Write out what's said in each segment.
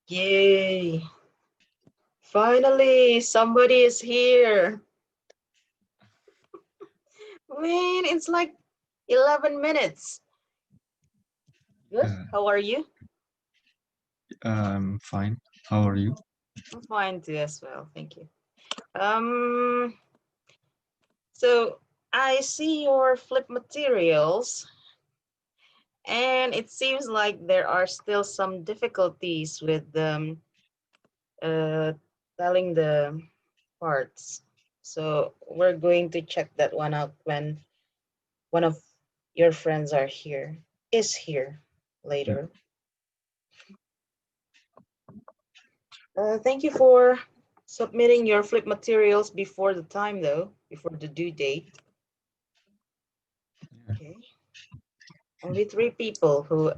Yay! Finally, somebody is here. Man, it's like 11 minutes. Good. How are you? Fine. How are you? I'm fine too as well. Thank you. Um, so I see your flip materials, and it seems like there are still some difficulties with uh, telling the parts. So we're going to check that one out when one of your friends is here Yeah. later. Thank you for submitting your flip materials before the time, though, before the due date. Okay. Only 3 people who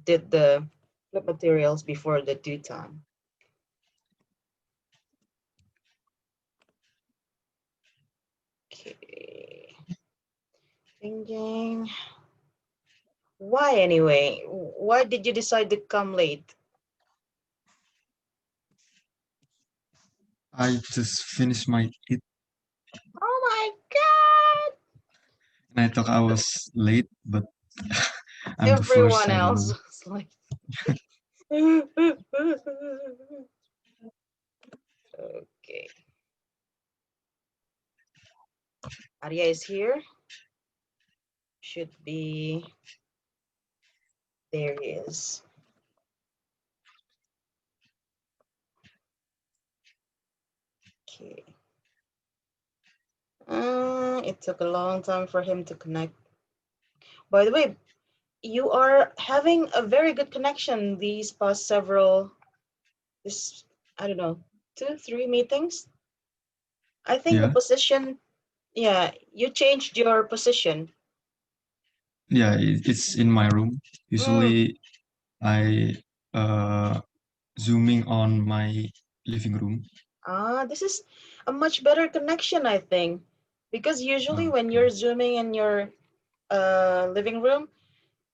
did the flip materials before the due time. Okay. Thinking. Why anyway? Why did you decide to come late? I just finished my eat Oh my God! and I thought I was late, but I'm the first. Everyone I don't else know. was like. Okay. Arya is here. Should be. There he is. Okay. It took a long time for him to connect. By the way, you are having a very good connection these past this, I don't know, 2, 3 meetings. I think the Yeah, position, yeah, you changed your position. yeah. It's in my room. Mm. Usually, I zooming on my living room. This is a much better connection, I think, because usually when Okay. you're zooming in your living room,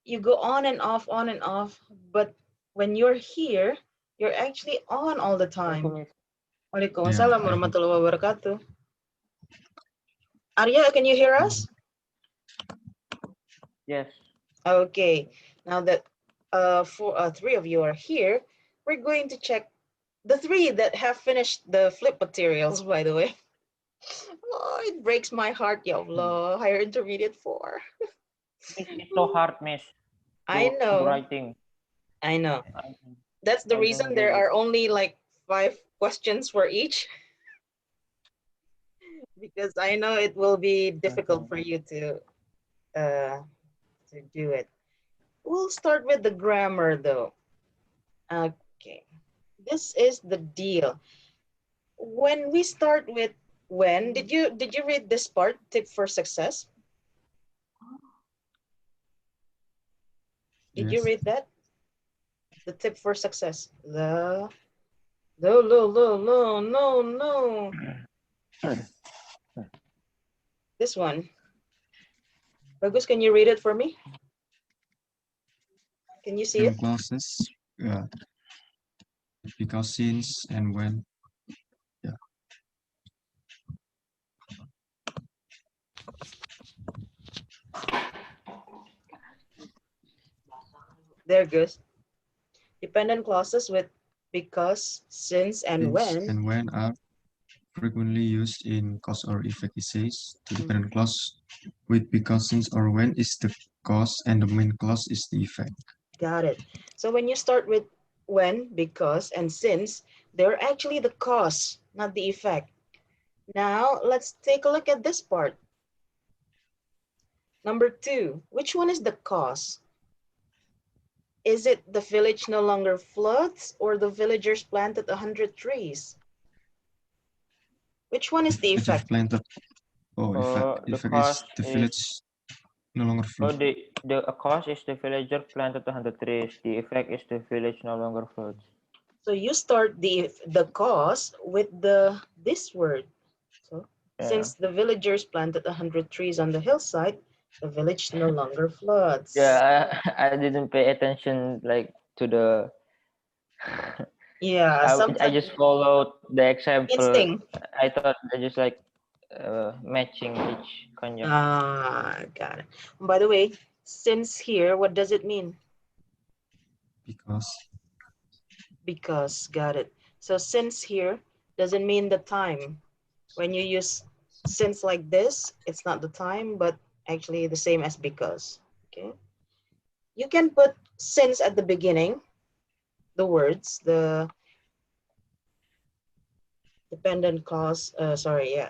you go on and off, but when you're here, you're actually on all the time. Yeah, Waalaikumsalam I hope. warahmatullahi wabarakatuh. Arya, can you hear us? Yes. Okay, now that three of you are here, we're going to check the three that have finished the flip materials, by the way. Oh, it breaks my heart, ya Allah. Higher intermediate 4. This is so hard, miss. I Do know, writing. I know. I, That's the I don't reason do there it. are only like 5 questions for each, because I know it will be difficult Mhm. for you uh, to do it. We'll start with the grammar though. Okay, this is the deal. When we start with when, did you read this part? Tip for success. Did you Yes. read that? The tip for success. The no no no no no no. This one. Bagus, can you read it for me? Can you see In it? classes. Yeah. Because since and when. Yeah. There goes. Dependent clauses with because, since, and Since when. and when are frequently used in cause or effect essays. The Mhm. dependent clause with because, since, or when is the cause, and the main clause is the effect. Got it. So when you start with when, because, and since, they're actually the cause, not the effect. Now let's take a look at this part. Number 2, which one is the cause? Is it the village no longer floods or the villagers planted 100 trees? Which one The is the village effect? planted. Oh, effect. The Effect is cost the is village no longer flood. the cost is the villager planted 100 trees. The effect is the village no longer floods. So you start the cause with this word. So Yeah. since the villagers planted 100 trees on the hillside, the village no longer floods. Yeah, I didn't pay attention like to the Yeah, I sometimes just followed the example. instinct. I thought they're just like matching each conjunction. Ah, got it. By the way, since here, what does it mean? Because. Because, got it. So since here doesn't mean the time. When you use since like this, it's not the time, but actually the same as because. Okay. You can put since at the beginning, the words, the dependent clause,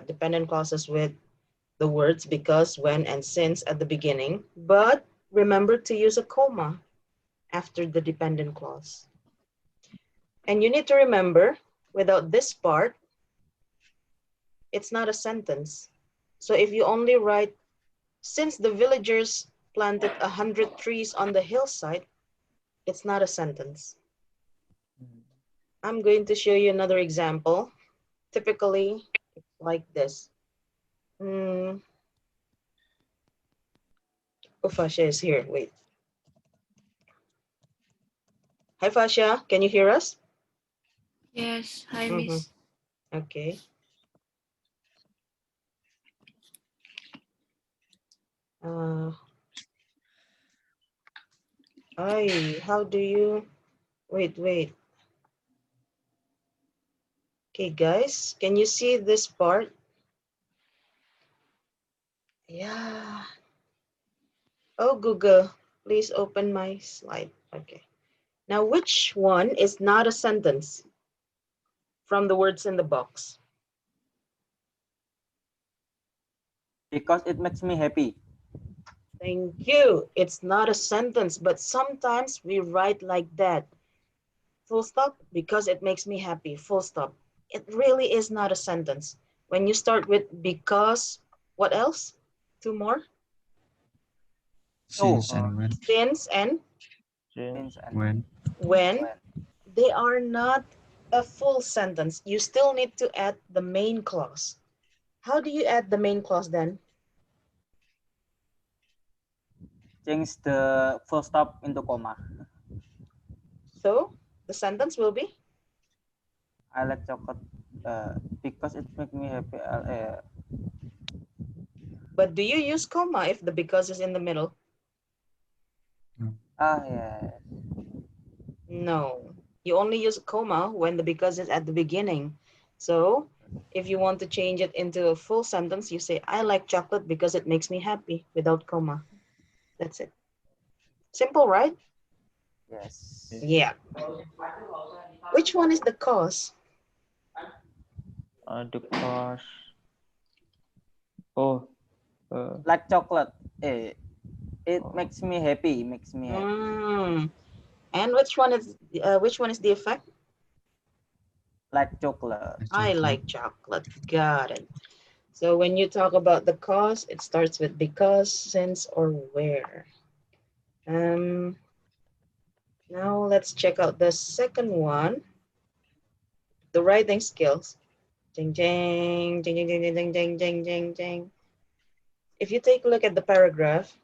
dependent clauses with the words because, when, and since at the beginning, but remember to use a comma after the dependent clause. And you need to remember, without this part, it's not a sentence. So if you only write, since the villagers planted 100 trees on the hillside, it's not a sentence. I'm going to show you another example. Typically, like this. Oh, Fasha is here. Wait. Hi, Fasha. Can you hear us? Yes, hi, Miss. Okay. How do you, wait. Okay, guys, can you see this part? Yeah. Oh, Google, please open my slide. Okay. Now, which one is not a sentence from the words in the box? Because it makes me happy. Thank you. It's not a sentence, but sometimes we write like that. Full stop, because it makes me happy. Full stop. It really is not a sentence. When you start with because, what else? Two more? Since Oh, and when. Since and Since since and when. They are not a full sentence. You still need to add the main clause. How do you add the main clause then? change the full stop into comma. So the sentence will be? I like chocolate because it makes me happy. But do you use comma if the because is in the middle? Yeah. No. You only use comma when the because is at the beginning. So if you want to change it into a full sentence, you say, I like chocolate because it makes me happy, without comma. That's it. Simple, right? Yes. Yeah. Which one is the cause? the cause. Oh, Like chocolate. It makes me happy. Makes me happy. And which one is the effect? Like chocolate. I like chocolate. Got it. So when you talk about the cause, it starts with because, since, or where. Now let's check out the second one, the writing skills. Ding, ding, ding, ding, ding, ding, ding, ding, ding, ding. If you take a look at the paragraph,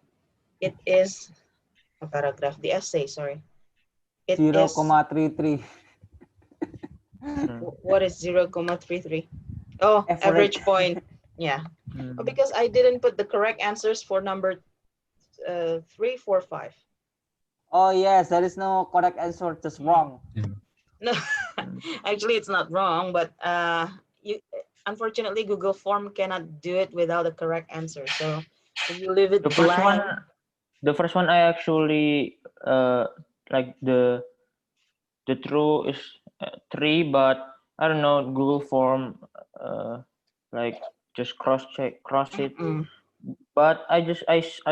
it is a paragraph, the essay, sorry. It 0,33. What is 0,33? Oh, average point. Yeah. Oh, because I didn't put the correct answers for number 3, 4, 5. Oh yes, there is no correct answer, just wrong. No, actually it's not wrong, but you unfortunately Google Form cannot do it without a correct answer. So if you leave it the first blank, one I actually like the true is 3, but I don't know, Google Form like just cross it. But I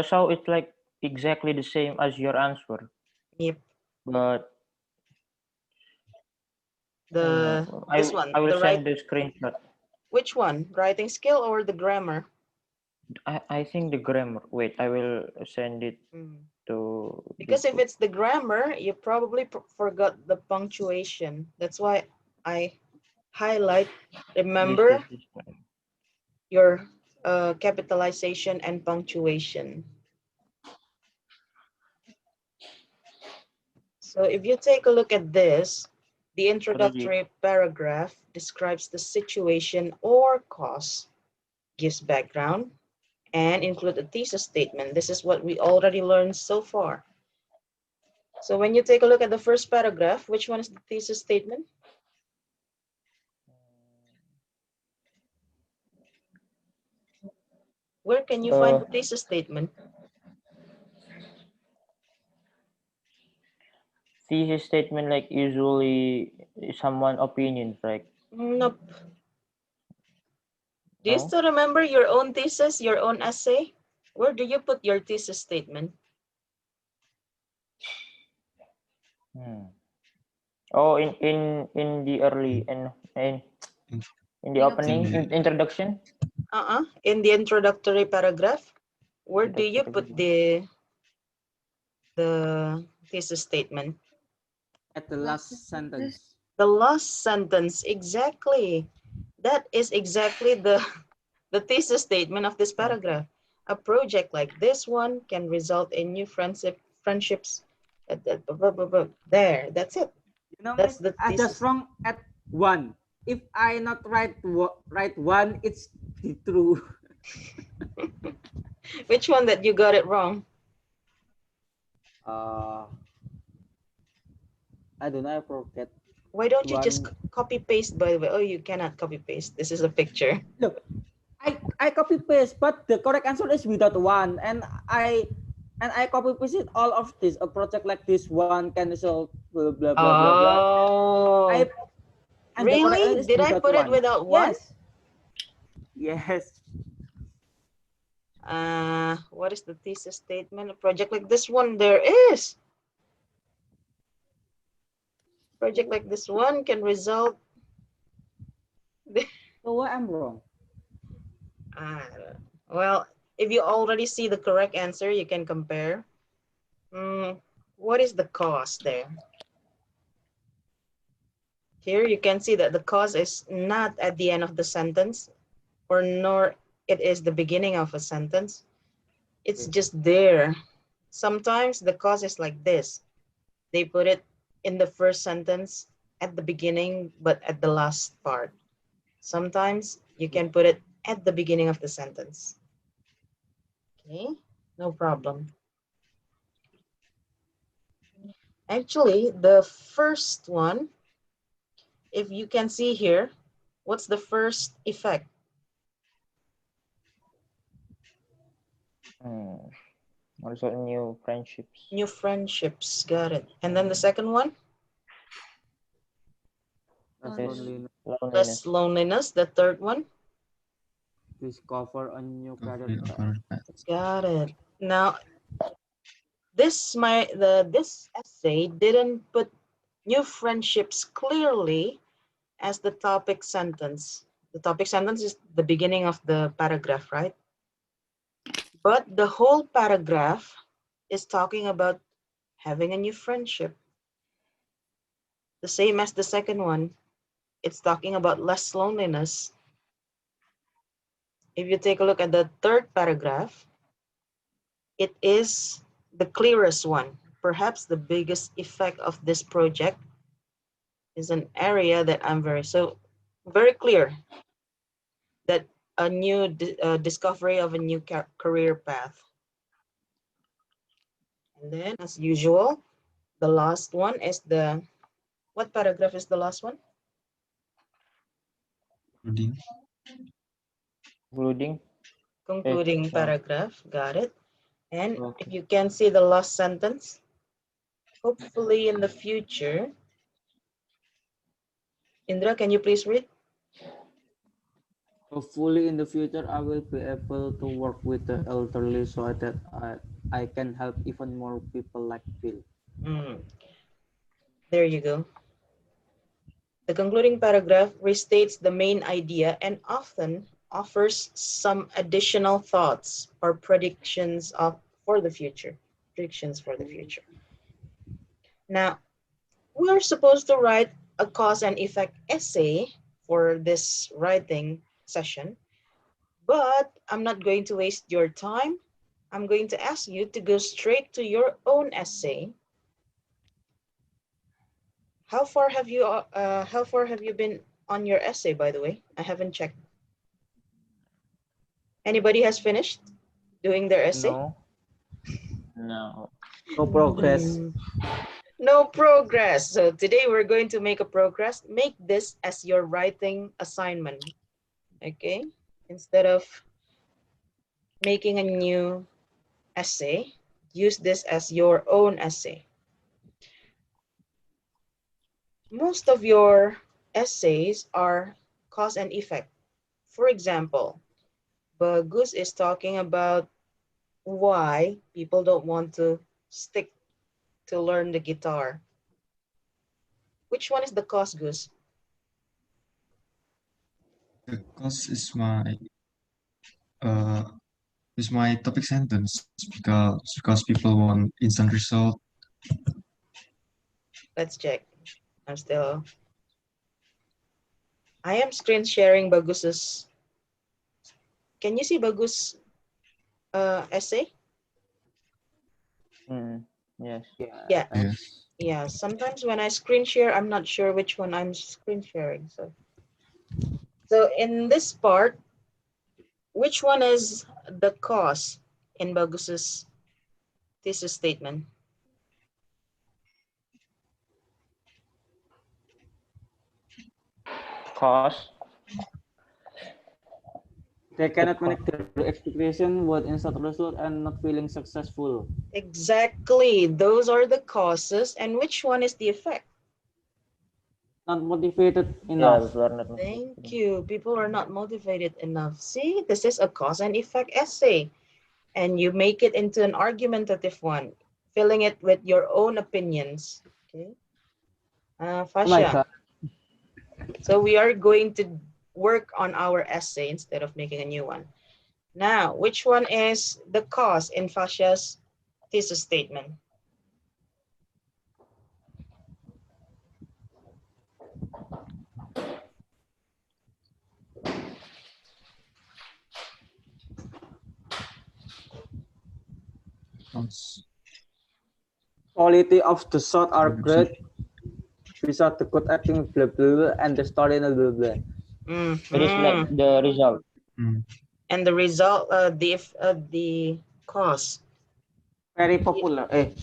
saw it like exactly the same as your answer. Yep. But this one, I will the send the screenshot. Which one? Writing skill or the grammar? I think the grammar. Wait, I will send it to. Because if it's the grammar, you probably forgot the punctuation. That's why I highlight. Remember your capitalization and punctuation. So if you take a look at this, The introductory paragraph describes the situation or cause, gives background, and include a thesis statement. This is what we already learned so far. So when you take a look at the first paragraph, which one is the thesis statement? Where can you find the thesis statement? Thesis statement, like usually someone opinions, right? Nope. Do you No? still remember your own thesis, your own essay? Where do you put your thesis statement? Oh, in the early in the opening introduction. In the introductory paragraph, where do you put the thesis statement? At the last sentence. The last sentence, exactly. That is exactly the thesis statement of this paragraph. A project like this one can result in new friendships. There, that's it. You know, That's miss, the I thesis. just wrong at one. If I not write one, it's the true. Which one that you got it wrong? I don't know. I forget. Why don't you One. just copy paste, by the way? Oh, you cannot copy paste. This is a picture. Look, I copy paste, but the correct answer is without one, and I copy paste it all of this. A project like this one can result blah blah blah blah blah. Oh, really? Did I put it without one? Yes. What is the thesis statement? A project like this one, there is. Project like this one can result. So why I'm wrong? Well, if you already see the correct answer, you can compare. What is the cause there? Here you can see that the cause is not at the end of the sentence, or nor it is the beginning of a sentence. It's just there. Sometimes the cause is like this. They put it in the first sentence at the beginning, but at the last part. Sometimes you can put it at the beginning of the sentence. Okay, no problem. Actually, the first one, if you can see here, what's the first effect? Also new friendships. New friendships, got it. And then the second one? Less loneliness. The third one? Discover a new career path. Got it. Now, this essay didn't put new friendships clearly as the topic sentence. The topic sentence is the beginning of the paragraph, right? But the whole paragraph is talking about having a new friendship. The same as the second one. It's talking about less loneliness. If you take a look at the third paragraph, it is the clearest one. Perhaps the biggest effect of this project is an area that I'm very clear that a new discovery of a new career path. And then, as usual, the last one is what paragraph is the last one? Concluding paragraph, got it. And if you can see the last sentence, hopefully in the future, Indra, can you please read? Hopefully in the future, I will be able to work with the elderly so that I can help even more people like Bill. There you go. The concluding paragraph restates the main idea and often offers some additional thoughts or predictions for the future. Predictions for the future. Now, we are supposed to write a cause and effect essay for this writing session, but I'm not going to waste your time. I'm going to ask you to go straight to your own essay How far have you been on your essay, by the way? I haven't checked. Anybody has finished doing their essay? No. No. No progress. No progress. So today we're going to make a progress. Make this as your writing assignment. Okay? Instead of making a new essay, use this as your own essay. Most of your essays are cause and effect. For example, Bagus is talking about why people don't want to stick to learn the guitar. Which one is the cause, Gus? The cause is my topic sentence because people want instant result. Let's check. I am screen sharing Bagus's. Can you see Bagus essay? Yes. Yeah. Yes. Yeah, sometimes when I screen share, I'm not sure which one I'm screen sharing. So in this part, which one is the cause in Bagus's thesis statement? Cause. They cannot manage their expectation with instant result and not feeling successful. Exactly. Those are the causes. And which one is the effect? Not motivated Yeah, enough. people are not Thank you. People are not motivated enough. See, this is a cause and effect essay. And you make it into an argumentative one, filling it with your own opinions. Okay. Oh my Fasha. God. So we are going to work on our essay instead of making a new one. Now, which one is the cause in Fasha's thesis statement? Cause Quality of the shot are Good. great. Without the good acting, blah, blah, blah, and the story, blah, blah, blah. It is like the result. And the result, the cause. Very popular. And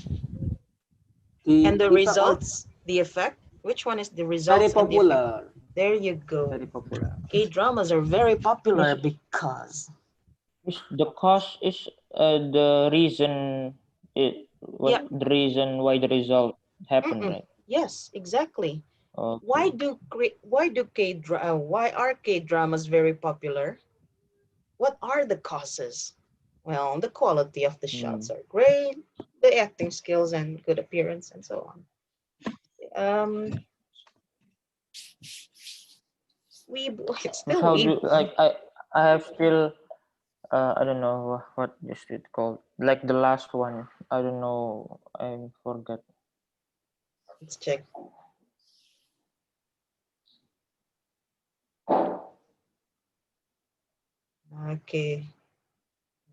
the Kita results, the effect. Which one is the very results and the effect? popular. There you go. Very popular. K-dramas are very popular because. The cause is the reason Yeah. the reason why the result happened, right? Yes, exactly. Okay. Why are K-dramas very popular? What are the causes? Well, the quality of the shots are great, the acting skills and good appearance and so on. It's still How do weeb. like I have still I don't know what is it called, like the last one. I don't know, I forgot. Let's check. Okay,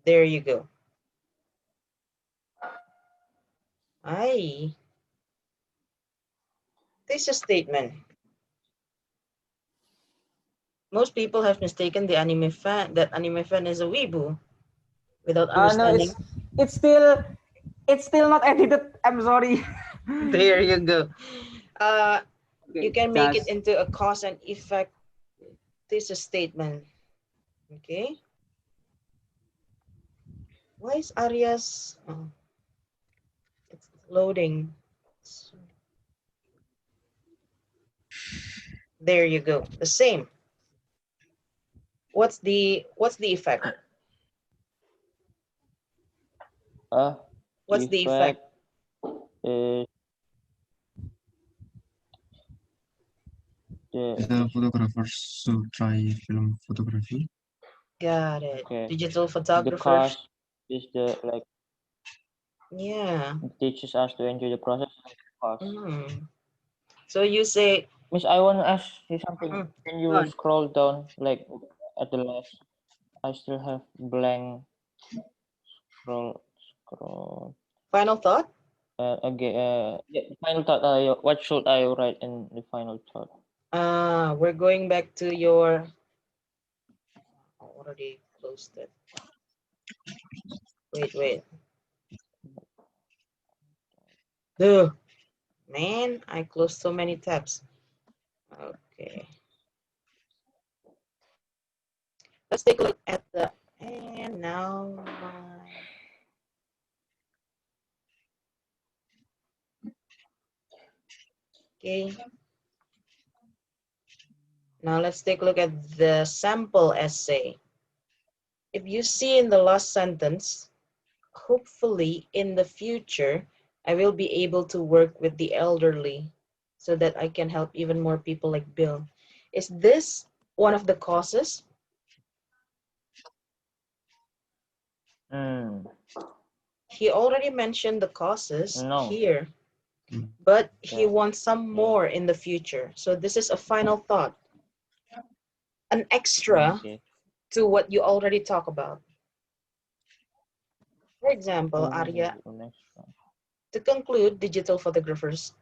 there you go. This is a statement. Most people have mistaken that anime fan is a weebu without No, understanding. it's still not edited. I'm sorry. There you go. Okay, You can make it just into a cause and effect thesis statement. Okay. Why is Arias? Oh, it's loading. There you go. The same. What's the effect? What's the effect? Is The photographers should try film photography. Got it. okay. Digital The photographers. cause is the like Yeah. teaches us to enjoy the process. Cause. So you say, Miss, I want to ask you something. Can you Go on. scroll down like at the last? I still have blank. Scroll. final thought? Yeah, final thought. What should I write in the final thought? We're going back to your. I already closed it. Wait. Duh, man, I closed so many tabs. Okay. Let's take a look at the. And now my. Okay. Now let's take a look at the sample essay. If you see in the last sentence, hopefully in the future, I will be able to work with the elderly so that I can help even more people like Bill. Is this one of the causes? He already mentioned the causes No. here, but he Yeah. wants some more in the future. So this is a final thought, an extra Okay. to what you already talked about. For example, Arya, Next one. to conclude, digital photographers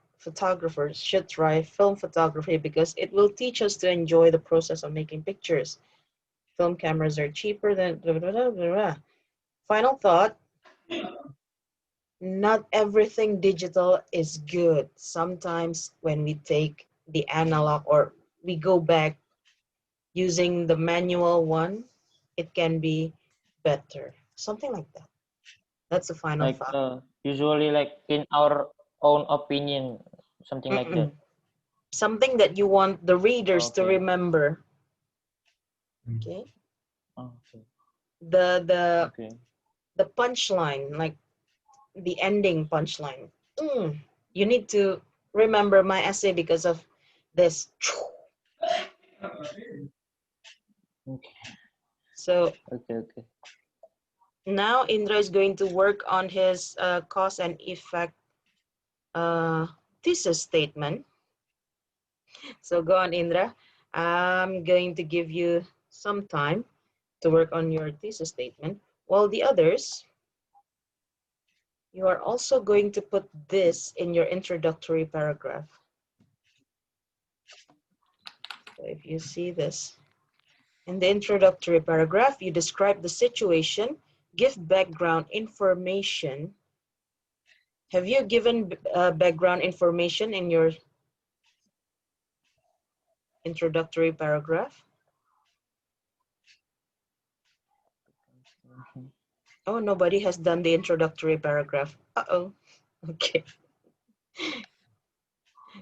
should try film photography because it will teach us to enjoy the process of making pictures. Film cameras are cheaper than blah, blah, blah, blah, blah. Final thought, not everything digital is good. Sometimes when we take the analog or we go back using the manual one, it can be better. Something like that. That's the final Like thought. usually like in our own opinion, something like that. Something that you want the readers to Okay. remember. Okay. Okay. The Okay. punchline, like the ending punchline. You need to remember my essay because of this. Okay. So Okay. now Indra is going to work on his cause and effect thesis statement. So go on, Indra. I'm going to give you some time to work on your thesis statement, while the others, you are also going to put this in your introductory paragraph. So if you see this, in the introductory paragraph, you describe the situation, give background information. Have you given background information in your introductory paragraph? Oh, nobody has done the introductory paragraph. Uh-oh. Okay.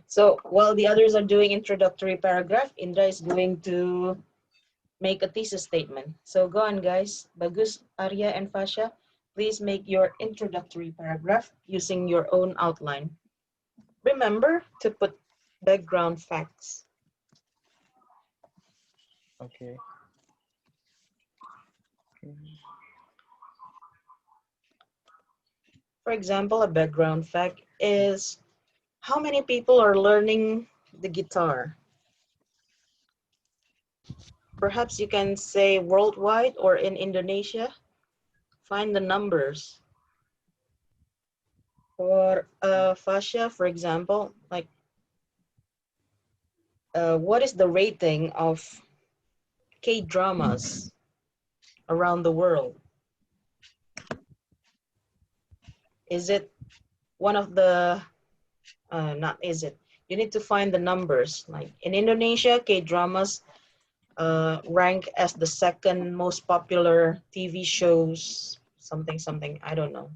So while the others are doing introductory paragraph, Indra is going to make a thesis statement. So go on, guys. Bagus, Arya, and Fasha, please make your introductory paragraph using your own outline. Remember to put background facts. Okay. For example, a background fact is how many people are learning the guitar? Perhaps you can say worldwide or in Indonesia. Find the numbers. For Fasha, for example, like what is the rating of K-dramas around the world? Is it one of the, not is it, you need to find the numbers. Like in Indonesia, K-dramas rank as the second most popular TV shows, something, I don't know.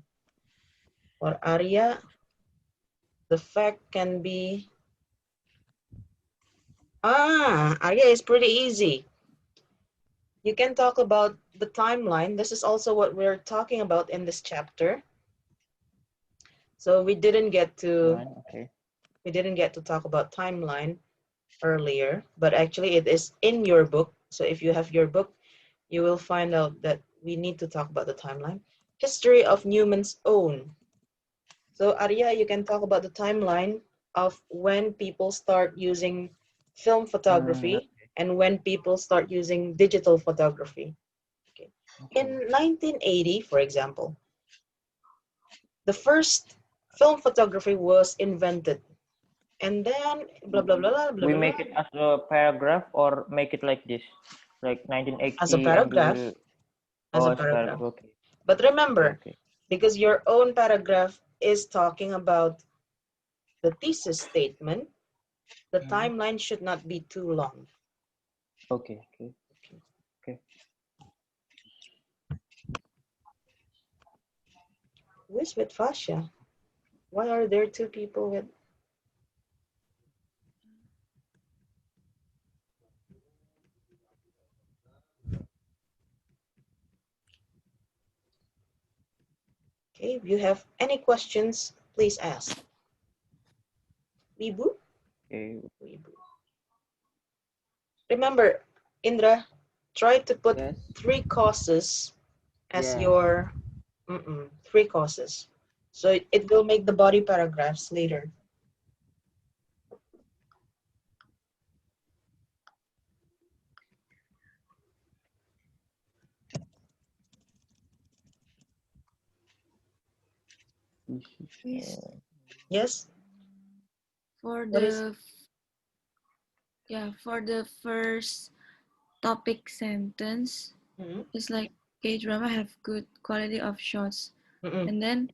For Arya, the fact can be, Arya is pretty easy. You can talk about the timeline. This is also what we're talking about in this chapter. So we didn't get to talk about timeline earlier, but actually it is in your book. So if you have your book, you will find out that we need to talk about the timeline. History of Newman's Own. So Arya, you can talk about the timeline of when people start using film photography and when people start using digital photography. Okay. In 1980, for example, the first film photography was invented. And then blah, blah, blah, blah, blah, We blah, make blah. it as a paragraph or make it like this, like 1980, As a and we paragraph. will. As a Oh, it's paragraph. Okay. But remember, Okay. because your own paragraph is talking about the thesis statement, the timeline should not be too long. Okay. Okay. Who's with Fasha? Why are there two people with? Okay, if you have any questions, please ask. Wibu? Okay. Wibu. Remember, Indra, try to put Yes. 3 causes as Yeah. your 3 causes. So it will make the body paragraphs later. Miss, Yes? for What is? for the first topic sentence, Mhm. it's like K-drama have good quality of shots. Mm-mm. And then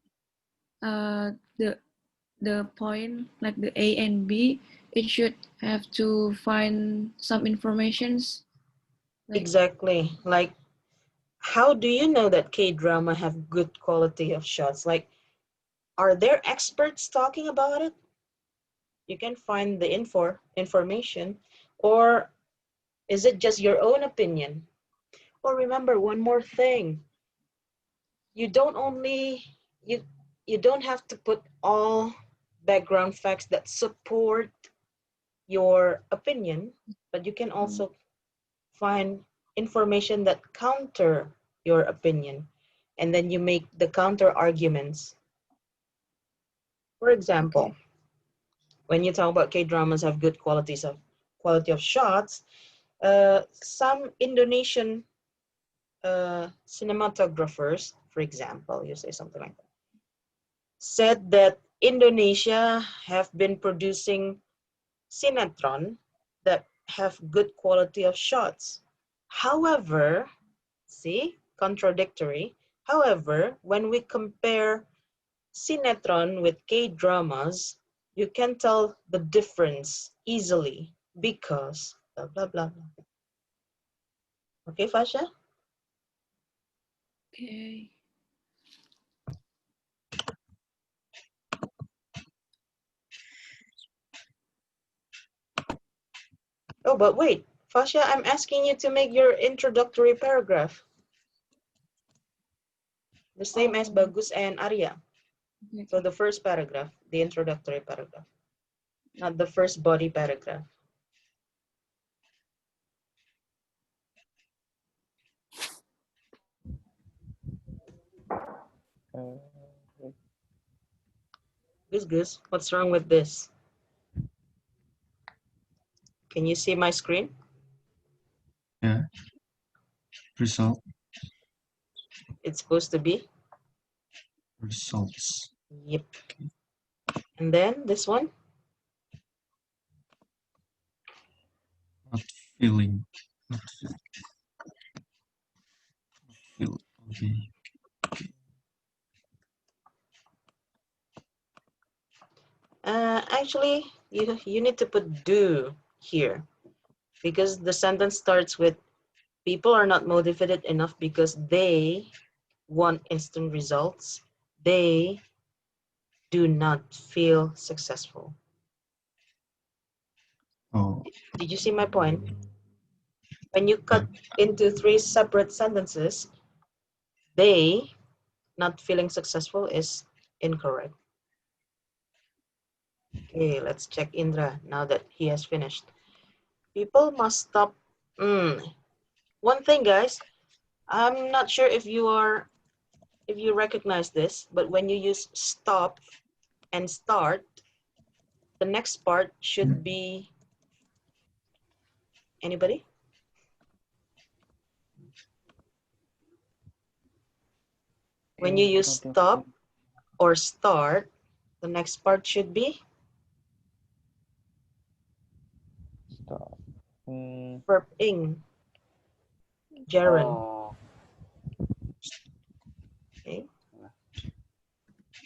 the point, like the A and B, it should have to find some informations. Like, Exactly. Like, how do you know that K-drama have good quality of shots? Like, are there experts talking about it? You can find the information, or is it just your own opinion? Or remember one more thing. You don't only you don't have to put all background facts that support your opinion, but you can also find information that counter your opinion, and then you make the counter arguments. For example, okay. when you talk about K-dramas have good quality of shots, some Indonesian cinematographers, for example, you say something like that, said that Indonesia have been producing sinetron that have good quality of shots. However, see, contradictory. However, when we compare sinetron with K-dramas, you can tell the difference easily because blah, blah, blah, blah. Okay, Fasha? Okay. Oh, but wait, Fasha, I'm asking you to make your introductory paragraph. The same as Bagus and Arya. So the first paragraph, the introductory paragraph, not the first body paragraph. Gus, what's wrong with this? Can you see my screen? Yeah. Result. It's supposed to be? Results. Yep. And then this one? Not feeling. Not feel. Okay. Actually, you need to put do here because the sentence starts with people are not motivated enough because they want instant results. They do not feel successful. Oh. Did you see my point? When you cut into 3 separate sentences, they not feeling successful is incorrect. Okay, let's check Indra now that he has finished. People must stop. One thing, guys, I'm not sure if you recognize this, but when you use stop and start, the next part should be anybody? When you use stop or start, The next part should be Stop. verb ing. Jaren. Oh, Okay.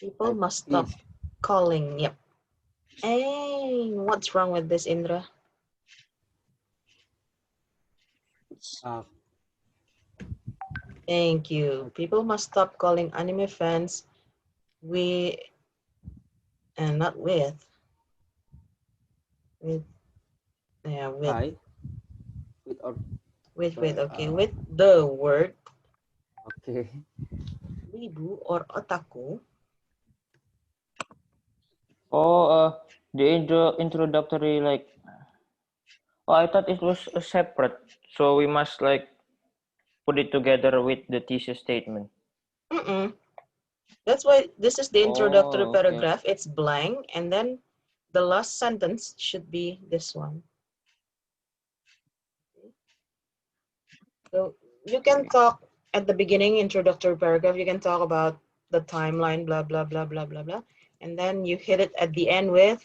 People like must stop this. calling. Yep. Hey, what's wrong with this, Indra? Uh, Thank you. People must stop calling anime fans and not with. Yeah, hi. With or okay, with the word okay. wibu or otaku. Oh, the introductory, like, oh, I thought it was a separate, so we must like put it together with the thesis statement. That's why this is the introductory Oh, okay. paragraph. It's blank, and then the last sentence should be this one. So you can talk at the beginning, introductory paragraph. You can talk about the timeline, blah, blah, blah, blah, blah, blah. And then you hit it at the end with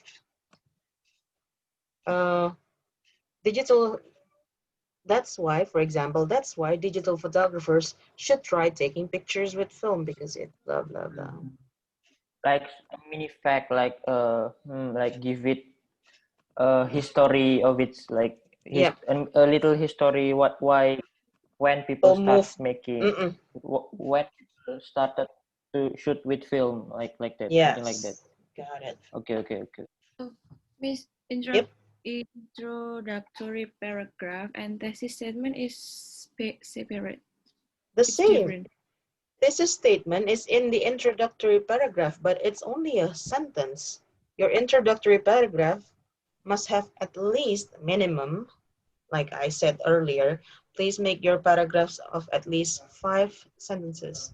digital. That's why, for example, that's why digital photographers should try taking pictures with film because it blah, blah, blah. Like a mini fact, like give it a history of its like Yeah. a little history when people start making when people started to shoot with film like that, Yes. something like that. Got it. Okay. Miss, Yep. introductory paragraph and thesis statement is separate. The It's same. different. Thesis statement is in the introductory paragraph, but it's only a sentence. Your introductory paragraph must have at least minimum, like I said earlier, please make your paragraphs of at least 5 sentences.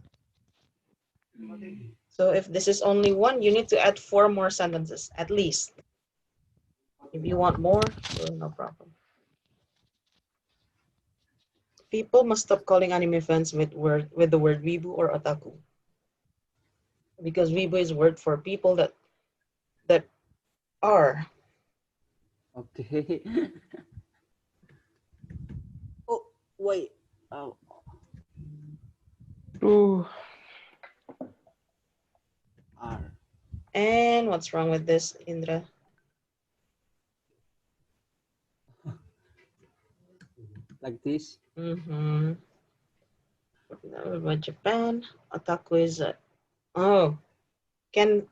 So if this is only one, you need to add 4 more sentences, at least. If you want more, well, no problem. People must stop calling anime fans with the word wibu or otaku. Because wibu is a word for people that are. Okay. Oh, wait. Oh, Ooh. are. And what's wrong with this, Indra? Like this. About Japan, otaku is oh. Can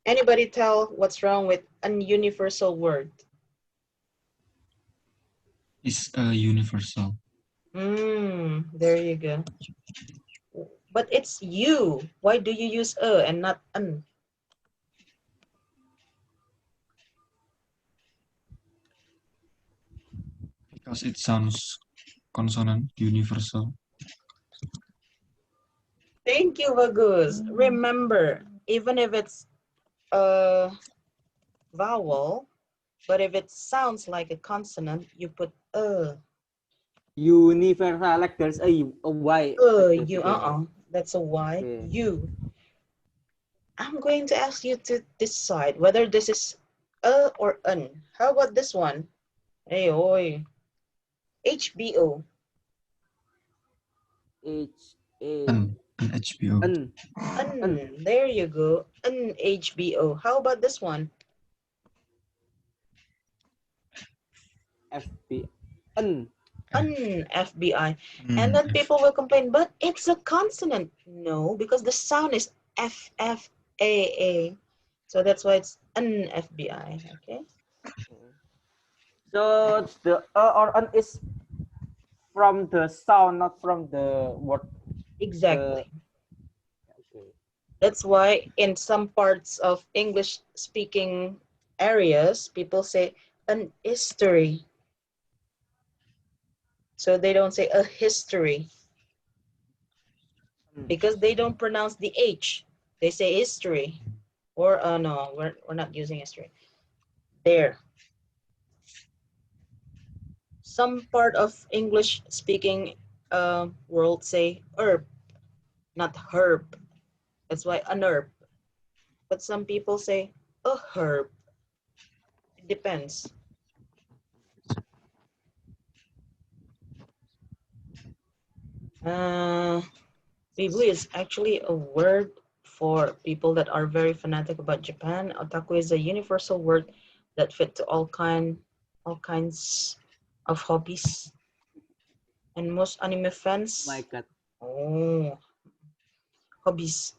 anybody tell what's wrong with an universal word? Is a universal. There you go. But it's you. Why do you use and not an? Because it sounds consonant, universal. Thank you, Vagus. Remember, even if it's a vowel, but if it sounds like a consonant, you put Universal, like there's a Y. That's a Y. Okay. You. I'm going to ask you to decide whether this is a or an. How about this one? Hey, oi. HBO. An HBO. There you go. An HBO. How about this one? An FBI. And then people will complain, but it's a consonant. No, because the sound is FFAA. So that's why it's an FBI. Okay. So the or an is from the sound, not from the word. Exactly. Okay. That's why in some parts of English speaking areas, people say an history. So they don't say a history because they don't pronounce the H. They say history. Or no, we're not using history. There. Some part of English speaking world say herb, not herb. That's why an herb. but some people say a herb. It depends. Wibu is actually a word for people that are very fanatic about Japan. Otaku is a universal word that fit to all kinds of hobbies. And most anime fans. My God. Oh, hobbies.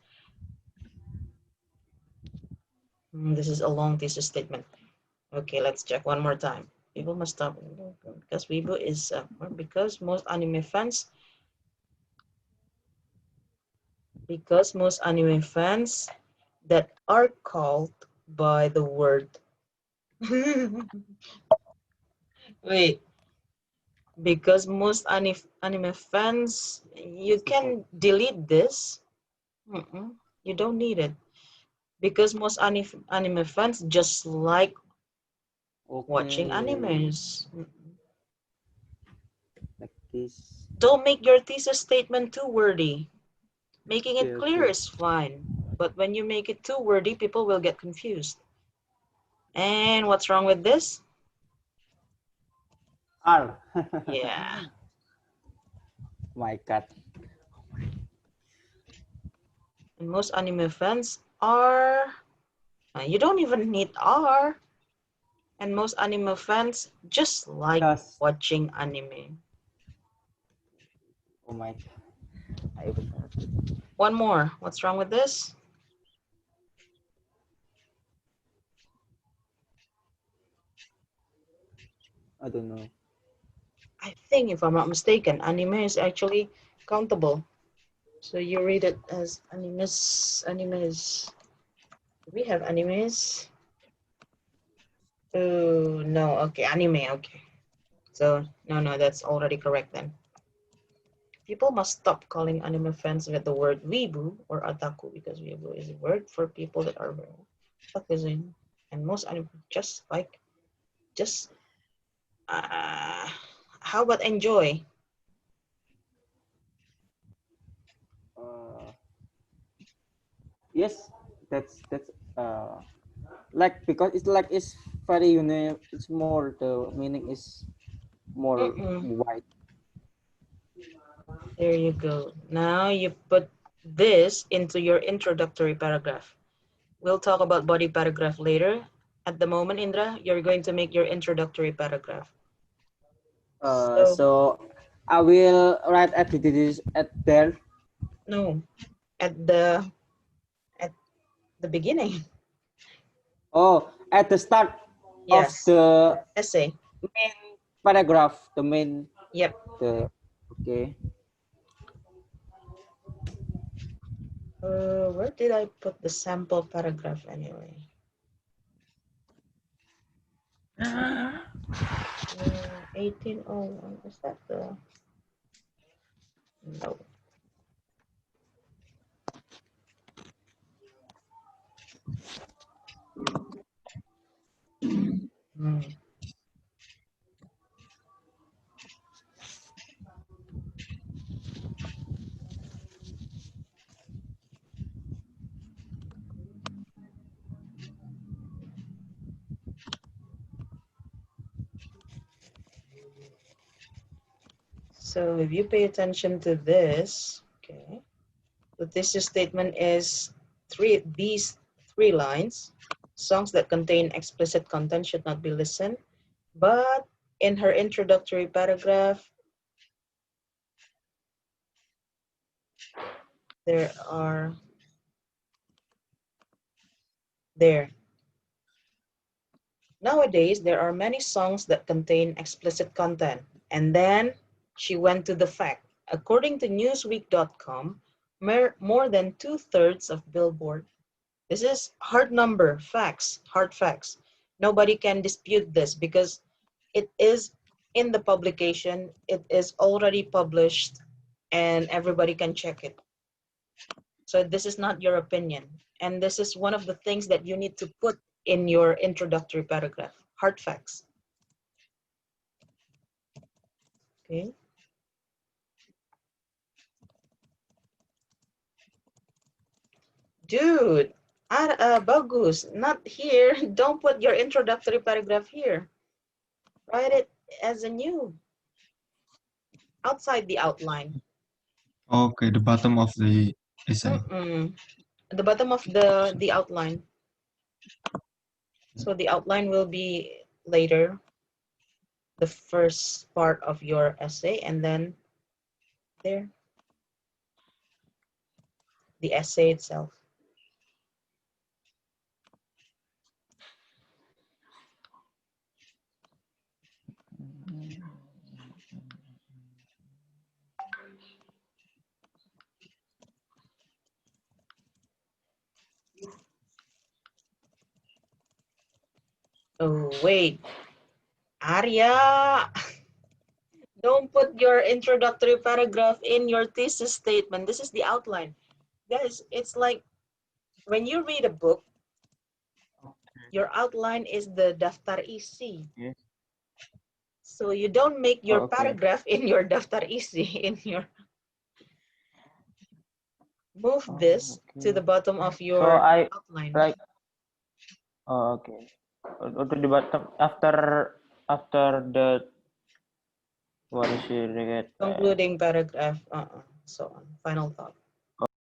This is a long thesis statement. Okay, let's check one more time. People must stop because Weibo is because most anime fans that are called by the word. Wait, because most anime fans, you can delete this. You don't need it. Because most anime fans just like watching animes. Like this. Don't make your thesis statement too wordy. Making it clear Okay. is fine. But when you make it too wordy, people will get confused. And what's wrong with this? R. Yeah. My God. And most anime fans are... you don't even need R. And most anime fans just like watching anime. Oh my God. One more. What's wrong with this? I don't know. I think, if I'm not mistaken, anime is actually countable. So you read it as animes. We have animes. Oh, no. Okay, anime. Okay. So, no, that's already correct then. People must stop calling anime fans with the word weebu or otaku, because weebu is a word for people that are very otaku, and most anime how about enjoy? Yes, that's like, because it's like it's very unique. It's more, the meaning is more wide. There you go. Now you put this into your introductory paragraph. We'll talk about body paragraph later. At the moment, Indra, you're going to make your introductory paragraph. So I will write at there. No, at the beginning. Oh, at the start of Yes. the Essay. main paragraph. The main. Yep. Okay. Where did I put the sample paragraph anyway? 1801. Is that the... No. So if you pay attention to this, okay, the thesis statement is these three lines. Songs that contain explicit content should not be listened. But in her introductory paragraph, nowadays, there are many songs that contain explicit content. And then she went to the fact. According to Newsweek.com, more than 2/3 of Billboard. This is hard number, facts, hard facts. Nobody can dispute this because it is in the publication. It is already published and everybody can check it. So this is not your opinion. And this is one of the things that you need to put in your introductory paragraph, hard facts. Okay. Dude, Bagus, not here. Don't put your introductory paragraph here. Write it as a new, outside the outline. Okay, the bottom of the essay. The bottom of the outline. So the outline will be later, the first part of your essay, and then there, the essay itself. Oh, wait. Arya, don't put your introductory paragraph in your thesis statement. This is the outline. Guys, it's like when you read a book, your outline is the daftar isi. Yes. So you don't make your Okay. paragraph in your daftar isi, in your... Move this to the bottom of your So I outline. like. Oh, okay. To the bottom after the what is it? Concluding paragraph, so on. Final thought.